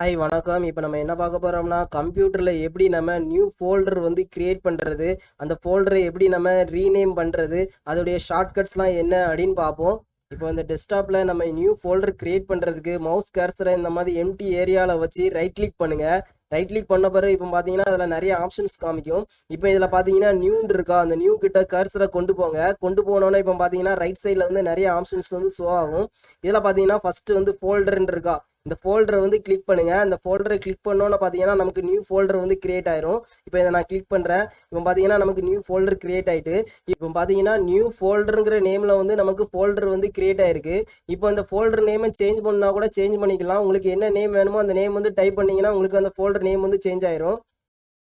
Hi வணக்கம். இப்போ நம்ம என்ன பார்க்க போறோம்னா, கம்ப்யூட்டர்ல எப்படி நம்ம நியூ ஃபோல்டர் வந்து கிரியேட் பண்றது, அந்த ஃபோல்டரை எப்படி நம்ம ரீநேம் பண்றது, அதோடைய ஷார்ட்கட்ஸ்லாம் என்ன அப்படின்னு பார்ப்போம். இப்போ இந்த டெஸ்க்டாப்ல நம்ம நியூ ஃபோல்டர் கிரியேட் பண்றதுக்கு மவுஸ் கர்சரை இந்த மாதிரி எம்டி ஏரியாவில் வச்சு ரைட் கிளிக் பண்ணுங்க. ரைட் கிளிக் பண்ண பிறகு இப்போ பார்த்தீங்கன்னா அதில் நிறைய ஆப்ஷன்ஸ் காமிக்கும். இப்போ இதில் பார்த்தீங்கன்னா நியூன்னு இருக்கா, அந்த நியூ கிட்ட கர்சரை கொண்டு போங்க. கொண்டு போனோன்னே இப்போ பார்த்தீங்கன்னா ரைட் சைடில் வந்து நிறைய ஆப்ஷன்ஸ் வந்து ஷோ ஆகும். இதில் பார்த்தீங்கன்னா ஃபர்ஸ்ட் வந்து ஃபோல்டர்ன்னு இருக்கா, இந்த ஃபோல்டரை வந்து கிளிக் பண்ணுங்க. அந்த ஃபோல்டரை கிளிக் பண்ணோன்னு பார்த்தீங்கன்னா நமக்கு நியூ ஃபோல்டர் வந்து கிரியேட் ஆயிரும். இப்போ இதை நான் கிளிக் பண்ணுறேன். இப்போ பார்த்தீங்கன்னா நமக்கு நியூ ஃபோல்டர் கிரியேட் ஆயிட்டு, இப்போ பார்த்தீங்கன்னா நியூ ஃபோல்டருங்கிற நேமில் வந்து நமக்கு ஃபோல்டர் வந்து கிரியேட் ஆயிருக்கு. இப்போ அந்த ஃபோல்டர் நேமை சேஞ்ச் பண்ணா கூட சேஞ்ச் பண்ணிக்கலாம். உங்களுக்கு என்ன நேம் வேணுமோ அந்த நேம் வந்து டைப் பண்ணீங்கன்னா உங்களுக்கு அந்த ஃபோல்டர் நேம் வந்து சேஞ்ச் ஆயிரும்.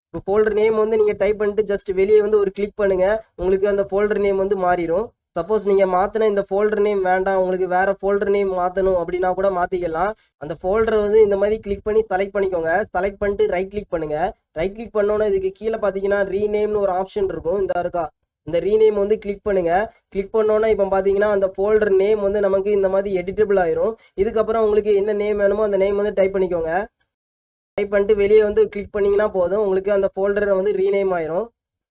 இப்போ ஃபோல்டர் நேம் வந்து நீங்கள் டைப் பண்ணிட்டு ஜஸ்ட் வெளியே வந்து ஒரு கிளிக் பண்ணுங்க, உங்களுக்கு அந்த ஃபோல்டர் நேம் வந்து மாறிடும். சப்போஸ் நீங்கள் மாற்றின இந்த ஃபோல்டர் நேம் வேண்டாம், உங்களுக்கு வேற ஃபோல்டர் நேம் மாற்றணும் அப்படின்னா கூட மாற்றிக்கலாம். அந்த ஃபோல்டரை வந்து இந்த மாதிரி கிளிக் பண்ணி செலக்ட் பண்ணிக்கோங்க. செலக்ட் பண்ணிட்டு ரைட் கிளிக் பண்ணுங்க. ரைட் கிளிக் பண்ணோன்னே இதுக்கு கீழே பார்த்தீங்கன்னா ரீநேம்னு ஒரு ஆப்ஷன் இருக்கும். இந்த இருக்கா, இந்த ரீநேம் வந்து கிளிக் பண்ணுங்க. கிளிக் பண்ணோன்னா இப்போ பார்த்தீங்கன்னா அந்த ஃபோல்டர் நேம் வந்து நமக்கு இந்த மாதிரி எடிட்டபிள் ஆயிரும். இதுக்கப்புறம் உங்களுக்கு என்ன நேம் வேணுமோ அந்த நேம் வந்து டைப் பண்ணிக்கோங்க. டைப் பண்ணிட்டு வெளியே வந்து கிளிக் பண்ணிங்கன்னா போதும், உங்களுக்கு அந்த ஃபோல்டரை வந்து ரீநேம் ஆயிரும்.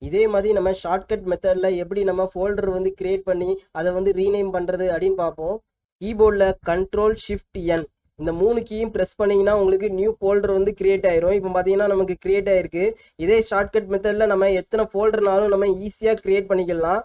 இதே மாதிரி நம்ம ஷார்ட்கட் மெத்தடில் எப்படி நம்ம ஃபோல்டர் வந்து கிரியேட் பண்ணி அதை வந்து ரீநேம் பண்ணுறது அப்படின்னு பார்ப்போம். கீபோர்டில் Ctrl+Shift+N இந்த 3 கீயும் ப்ரெஸ் பண்ணிங்கன்னா உங்களுக்கு நியூ ஃபோல்டர் வந்து கிரியேட் ஆயிரும். இப்போ பார்த்தீங்கன்னா நமக்கு கிரியேட் ஆயிருக்கு. இதே ஷார்ட்கட் மெத்தடில் நம்ம எத்தனை ஃபோல்டர்னாலும் நம்ம ஈஸியாக கிரியேட் பண்ணிக்கலாம்.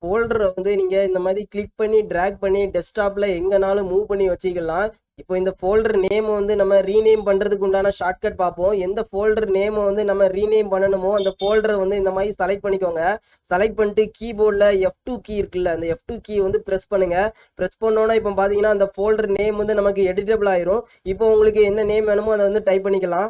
ஃபோல்டரை வந்து நீங்கள் இந்த மாதிரி கிளிக் பண்ணி ட்ராக் பண்ணி டெஸ்க்டாப்பில் எங்கேனாலும் மூவ் பண்ணி வச்சுக்கலாம். இப்போ இந்த ஃபோல்டர் நேமை வந்து நம்ம ரீநேம் பண்ணுறதுக்கு உண்டான ஷார்ட்கட் பார்ப்போம். எந்த ஃபோல்டர் நேமை வந்து நம்ம ரீநேம் பண்ணணுமோ அந்த ஃபோல்டரை வந்து இந்த மாதிரி செலக்ட் பண்ணிக்கோங்க. செலக்ட் பண்ணிட்டு கீபோர்டில் F2 கீ இருக்குல்ல, அந்த F2 கீ வந்து ப்ரெஸ் பண்ணுங்க. ப்ரெஸ் பண்ணோன்னா இப்போ பார்த்தீங்கன்னா அந்த ஃபோல்டர் நேம் வந்து நமக்கு எடிட்டபிள் ஆயிரும். இப்போ உங்களுக்கு என்ன நேம் வேணுமோ அதை வந்து டைப் பண்ணிக்கலாம்.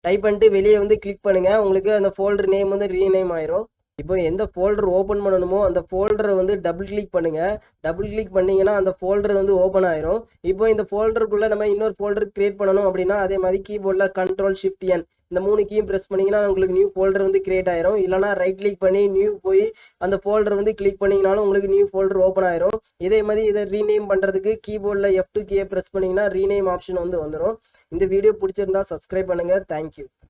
டைப் பண்ணிட்டு வெளியே வந்து கிளிக் பண்ணுங்க, உங்களுக்கு அந்த ஃபோல்டர் நேம் வந்து ரீநேம் ஆயிரும். இப்போ எந்த ஃபோல்டர் ஓப்பன் பண்ணணுமோ அந்த ஃபோல்டரை வந்து டபுள் கிளிக் பண்ணுங்க. டபுள் கிளிக் பண்ணீங்கன்னா அந்த ஃபோல்டர் வந்து ஓப்பன் ஆயிரும். இப்போ இந்த ஃபோல்டருக்குள்ள நம்ம இன்னொரு ஃபோல்டர் கிரியேட் பண்ணணும் அப்படின்னா அதே மாதிரி கீபோர்டில் Ctrl+Shift+N இந்த 3 கீயும் ப்ரெஸ் பண்ணீங்கன்னா உங்களுக்கு நியூ ஃபோல்டர் வந்து கிரியேட் ஆயிரும். இல்லைனா ரைட் கிளிக் பண்ணி நியூ போய் அந்த ஃபோல்டர் வந்து கிளிக் பண்ணிங்கனாலும் உங்களுக்கு நியூ ஃபோல்டர் ஓப்பன் ஆயிரும். இதே மாதிரி இதை ரீநேம் பண்ணுறதுக்கு கீபோர்டில் F2 கீயை ப்ரெஸ் பண்ணிங்கன்னா ரீநேம் ஆப்ஷன் வந்து வந்துடும். இந்த வீடியோ பிடிச்சிருந்தா சப்ஸ்கிரைப் பண்ணுங்கள். தேங்க்யூ.